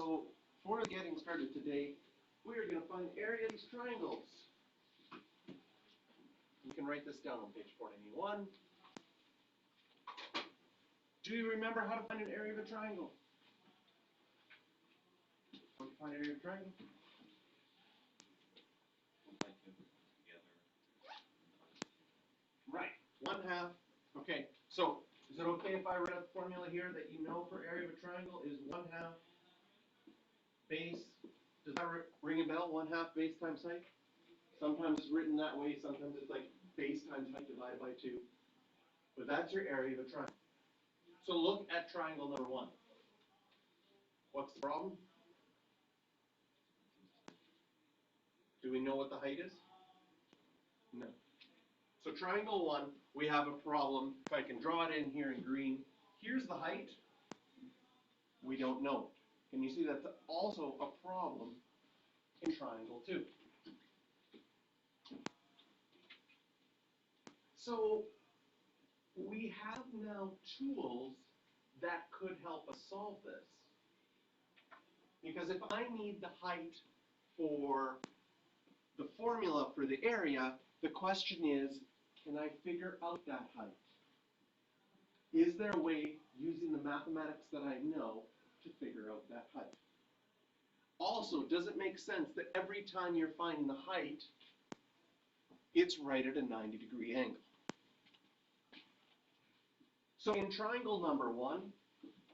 So for getting started today, we are going to find area of these triangles. You can write this down on page 491. Do you remember how to find an area of a triangle? How do you find an area of a triangle? Right, 1/2. Okay, so is it okay if I write a formula here that you know for area of a triangle is 1/2 base? Does that ring a bell? 1/2 base times height? Sometimes it's written that way, sometimes it's like base times height divided by 2. But that's your area of a triangle. So look at triangle number 1. What's the problem? Do we know what the height is? No. So triangle 1, we have a problem. If I can draw it in here in green, here's the height. We don't know it. Can you see that's also a problem in triangle 2? So we have now tools that could help us solve this. Because if I need the height for the formula for the area, the question is, can I figure out that height? Is there a way, using the mathematics that I know, to figure out that height? Also, does it make sense that every time you're finding the height, it's right at a 90-degree angle? So in triangle number 1,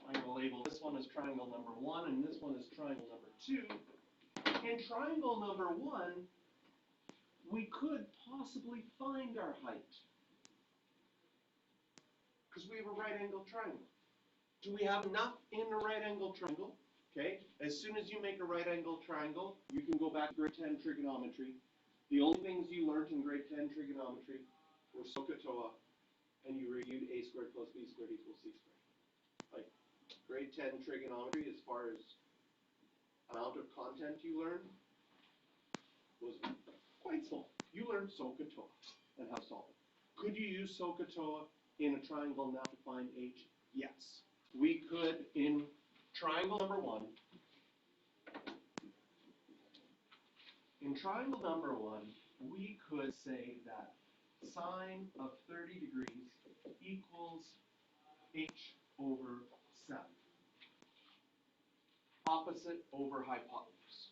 I'm going to label this one as triangle number 1, and this one is triangle number 2. In triangle number 1, we could possibly find our height, because we have a right-angled triangle. Do we have enough in a right-angled triangle? Okay, as soon as you make a right-angled triangle, you can go back to grade 10 trigonometry. The only things you learned in grade 10 trigonometry were SOHCAHTOA, and you reviewed a squared plus b squared equals c squared. Like grade 10 trigonometry, as far as amount of content you learned, was quite small. You learned SOHCAHTOA and how to solve it. Could you use SOHCAHTOA in a triangle now to find h? Yes. We could, in triangle number 1, we could say that sine of 30 degrees equals h over 7. Opposite over hypotenuse.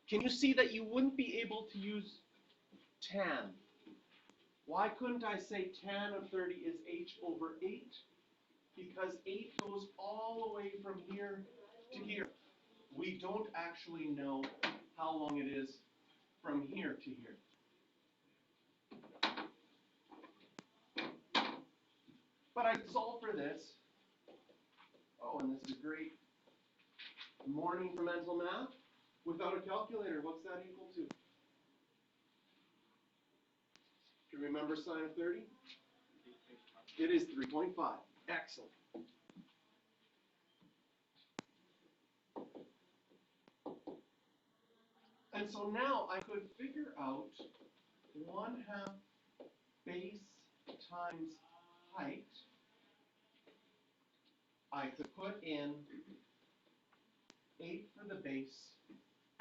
Can you see that you wouldn't be able to use tan? Why couldn't I say tan of 30 is h over 8? Because 8 goes all the way from here to here. We don't actually know how long it is from here to here. But I could solve for this. Oh, and this is a great morning for mental math. Without a calculator, what's that equal to? Do you remember sine of 30? It is 3.5. Excellent. And so now I could figure out 1/2 base times height. I could put in 8 for the base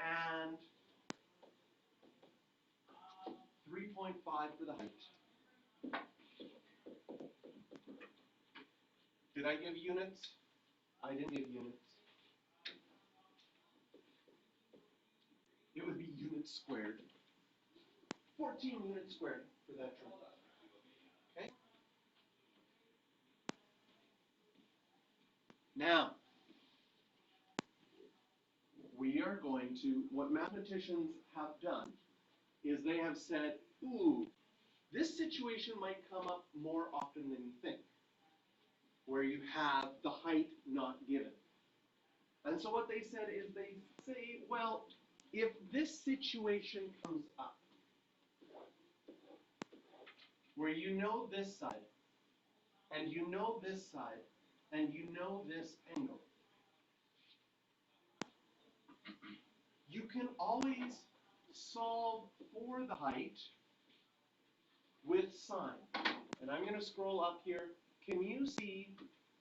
and 3.5 for the height. Did I give units? I didn't give units. It would be units squared. 14 units squared for that triangle. Okay? Now, we are going to, what mathematicians have done is they have said, ooh, this situation might come up more often than you think, where you have the height not given. And so what they said is they say, well, if this situation comes up, where you know this side, and you know this side, and you know this angle, you can always solve for the height with sine. And I'm going to scroll up here. Can you see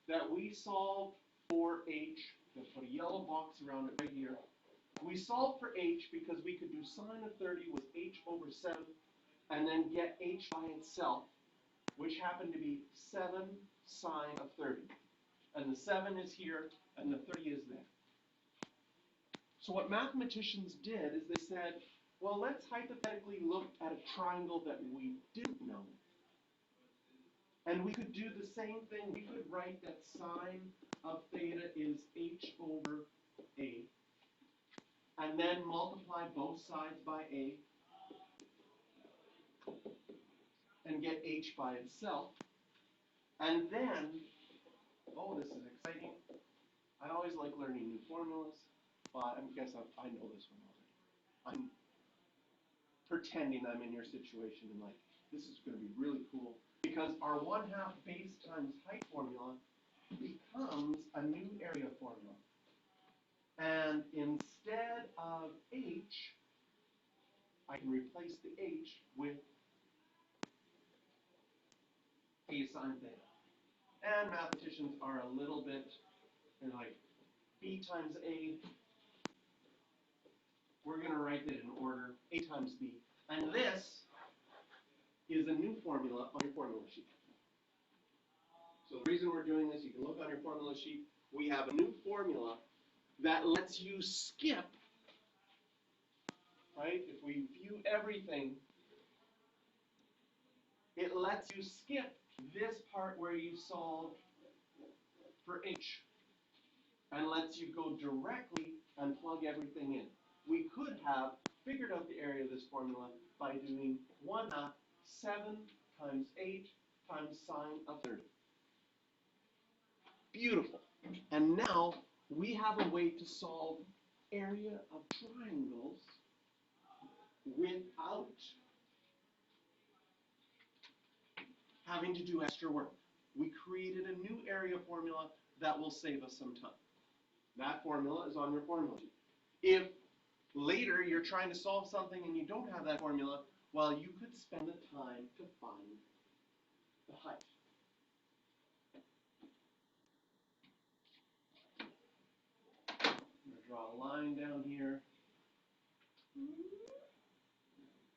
that we solved for h? I'm going to put a yellow yellow box around it right here. We solved for h because we could do sine of 30 was h over 7, and then get h by itself, which happened to be 7 sine of 30. And the 7 is here, and the 30 is there. So what mathematicians did is they said, well, let's hypothetically look at a triangle that we didn't know. And we could do the same thing. We could write that sine of theta is h over a, and then multiply both sides by a, and get h by itself. And then, oh, this is exciting. I always like learning new formulas, but I guess I know this one already. I'm pretending I'm in your situation and like, this is going to be really cool, because our 1/2 base times height formula becomes a new area formula. And instead of h, I can replace the h with a sine theta. And mathematicians are a little bit, they're like, b times a, we're going to write it in order, a times b. And this is a new formula on your formula sheet. So the reason we're doing this, you can look on your formula sheet, we have a new formula that lets you skip, right? If we view everything, it lets you skip this part where you solve for h, and lets you go directly and plug everything in. We could have figured out the area of this formula by doing 1/2 7 times 8 times sine of 30. Beautiful. And now we have a way to solve area of triangles without having to do extra work. We created a new area formula that will save us some time. That formula is on your formula sheet. If later you're trying to solve something and you don't have that formula, well, you could spend the time to find the height. I'm going to draw a line down here. There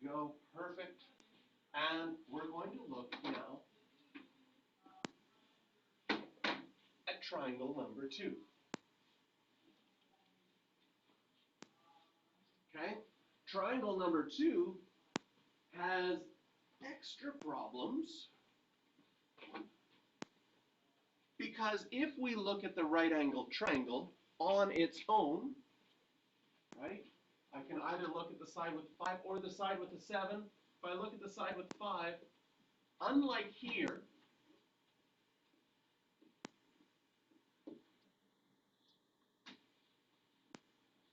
we go, perfect. And we're going to look now at triangle number 2. Okay? Triangle number 2 has extra problems because if we look at the right angle triangle on its own, right? I can either look at the side with 5 or the side with the 7. If I look at the side with 5, unlike here,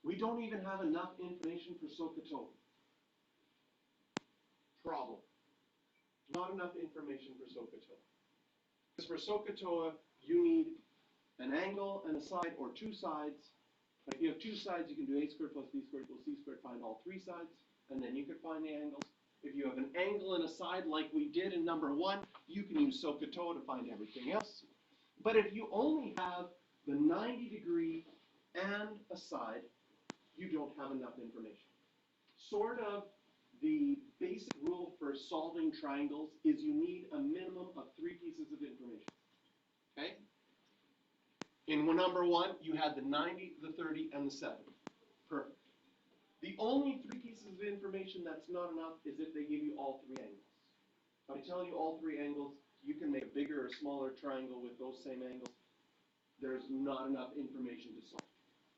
we don't even have enough information for SOHCAHTOA. Problem. Not enough information for SOHCAHTOA. Because for SOHCAHTOA, you need an angle and a side, or 2 sides. If you have 2 sides, you can do a squared plus b squared equals c squared, find all 3 sides, and then you can find the angles. If you have an angle and a side like we did in number 1, you can use SOHCAHTOA to find everything else. But if you only have the 90-degree and a side, you don't have enough information. Sort of the basic rule for solving triangles is you need a minimum of 3 pieces of information. Okay? In number 1, you had the 90, the 30, and the 7. Perfect. The only 3 pieces of information that's not enough is if they give you all 3 angles. If I tell you all 3 angles, you can make a bigger or smaller triangle with those same angles. There's not enough information to solve.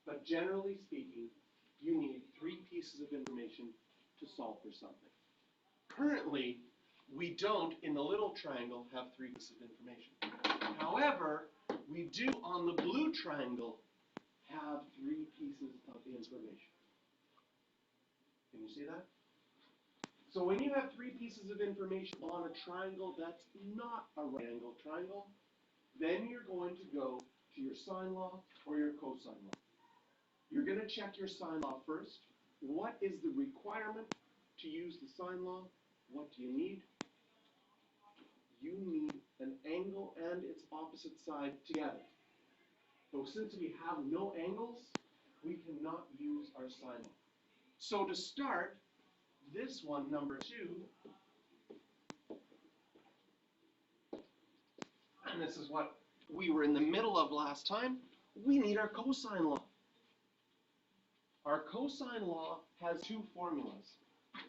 But generally speaking, you need 3 pieces of information to solve for something. Currently, we don't, in the little triangle, have 3 pieces of information. However, we do on the blue triangle have 3 pieces of information. Can you see that? So when you have 3 pieces of information on a triangle that's not a right angle triangle, then you're going to go to your sine law or your cosine law. You're going to check your sine law first. What is the requirement to use the sine law? What do you need? You need an angle and its opposite side together. So since we have no angles, we cannot use our sine law. So to start, this one, number 2, and this is what we were in the middle of last time, we need our cosine law. Our cosine law has 2 formulas.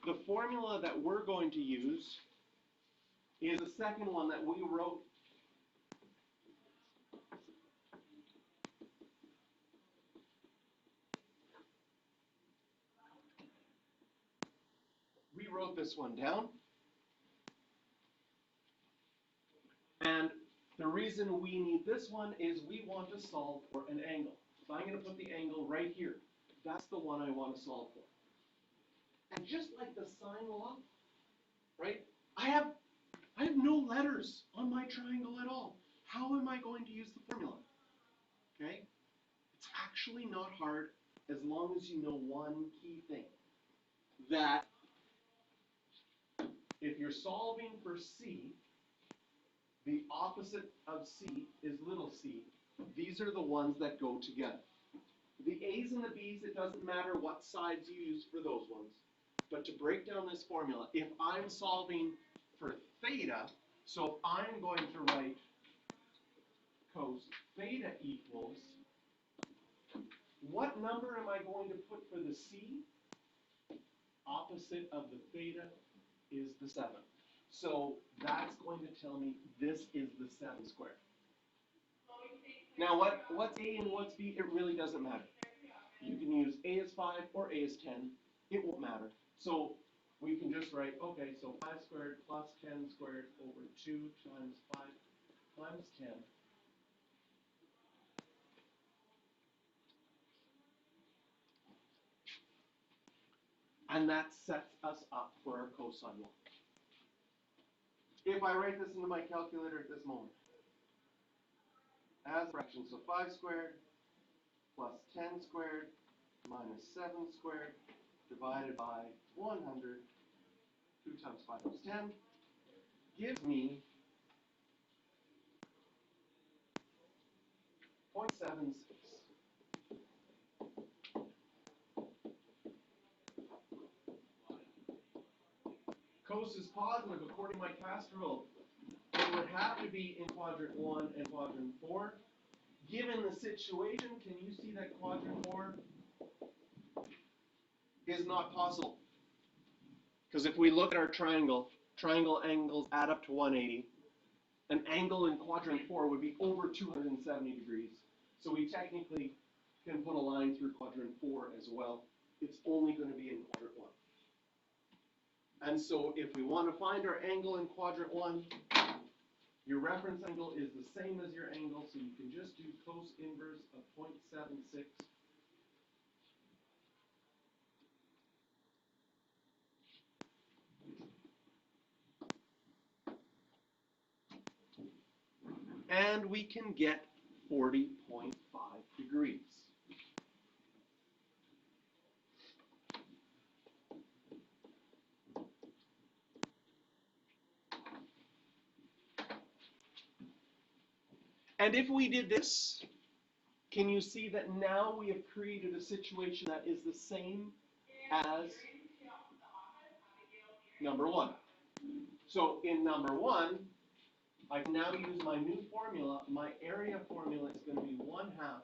The formula that we're going to use is the second one that we wrote. We wrote this one down. And the reason we need this one is we want to solve for an angle. So I'm going to put the angle right here. That's the one I want to solve for. And just like the sine law, right? I have no letters on my triangle at all. How am I going to use the formula? Okay? It's actually not hard as long as you know one key thing. That if you're solving for C, the opposite of C is little c. These are the ones that go together. The A's and the B's, it doesn't matter what sides you use for those ones. But to break down this formula, if I'm solving for theta, so if I'm going to write cos theta equals, what number am I going to put for the C? Opposite of the theta is the 7. So that's going to tell me this is the 7 squared. Now what's A and what's B? It really doesn't matter. You can use A is 5 or A is 10. It won't matter. So we can just write, okay, so 5 squared plus 10 squared over 2 times 5 times 10. And that sets us up for our cosine law. If I write this into my calculator at this moment, as a fraction, so 5 squared plus 10 squared minus 7 squared divided by 100, 2 times 5 times 10, gives me 0.76. Cos is positive according to my Castor rule. It would have to be in quadrant 1 and quadrant 4. Given the situation, can you see that quadrant 4 is not possible? Because if we look at our triangle angles add up to 180. An angle in quadrant 4 would be over 270 degrees. So we technically can put a line through quadrant 4 as well. It's only going to be in quadrant 1. And so if we want to find our angle in quadrant 1, your reference angle is the same as your angle, so you can just do cos inverse of 0.76. And we can get 40.5 degrees. And if we did this, can you see that now we have created a situation that is the same as number 1? So in number 1, I can now use my new formula. My area formula is going to be 1/2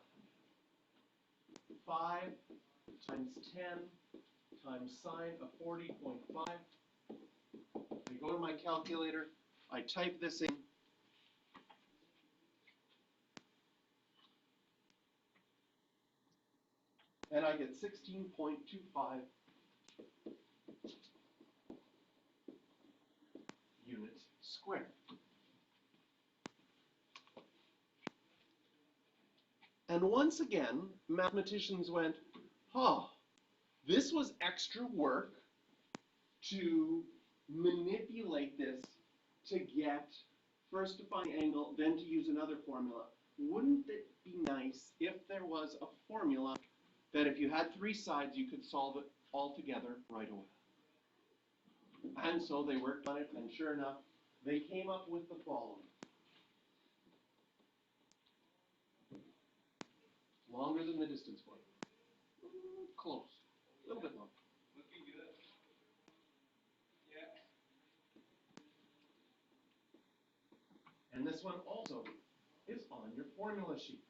5 times 10 times sine of 40.5. I go to my calculator, I type this in, and I get 16.25 units squared. And once again, mathematicians went, oh, this was extra work to manipulate this to get, first to find the angle, then to use another formula. Wouldn't it be nice if there was a formula that if you had 3 sides, you could solve it all together right away? And so they worked on it, and sure enough, they came up with the following. Longer than the distance point. Close. A little bit longer. Looking good. Yeah. And this one also is on your formula sheet.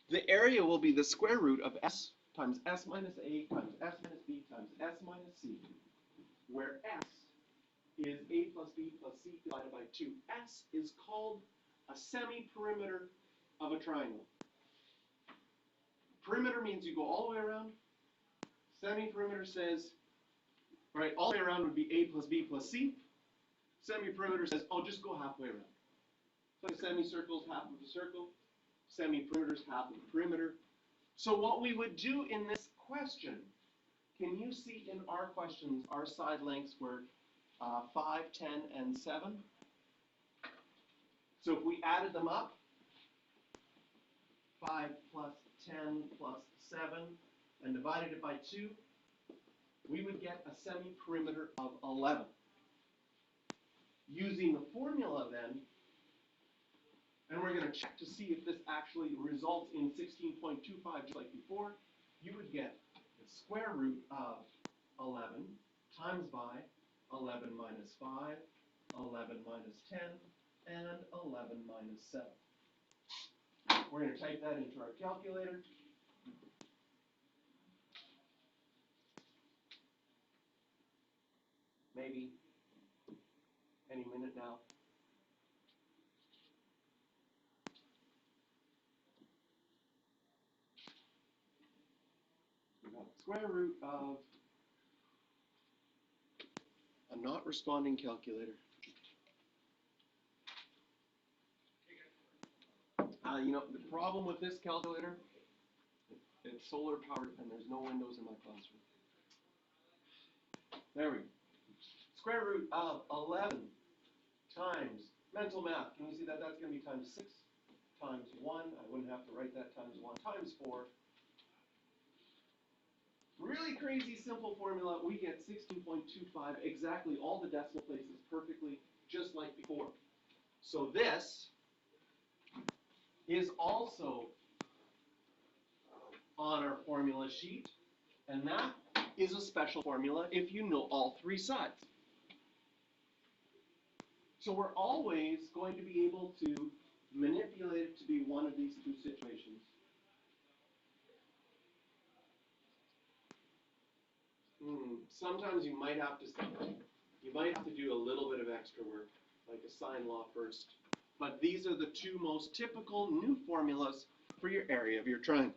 The area will be the square root of s times s minus a times s minus b times s minus c, where s is a plus b plus c divided by 2. S is called a semi-perimeter of a triangle. Perimeter means you go all the way around. Semi-perimeter says, right, all the way around would be a plus b plus c. Semi-perimeter says, oh, just go halfway around. So a semicircle is half of a circle. Semi-perimeter is half of the perimeter. So what we would do in this question, can you see in our questions, our side lengths were 5, 10, and 7? So if we added them up, 5 plus 10 plus 7, and divided it by 2, we would get a semi-perimeter of 11. Using the formula then, and we're going to check to see if this actually results in 16.25 just like before, you would get the square root of 11 times by 11 minus 5, 11 minus 10, and 11 minus 7. We're going to type that into our calculator. Maybe any minute now. We got the square root of a not responding calculator. You know, the problem with this calculator, it's solar powered and there's no windows in my classroom. There we go. Square root of 11 times, mental math, can you see that? That's going to be times 6 times 1. I wouldn't have to write that times 1 times 4. Really crazy simple formula. We get 16.25, exactly all the decimal places perfectly, just like before. So this is also on our formula sheet, and that is a special formula if you know all three sides. So we're always going to be able to manipulate it to be one of these two situations. Sometimes you might have to do a little bit of extra work, like a sine law first. But these are the two most typical new formulas for your area of your triangle.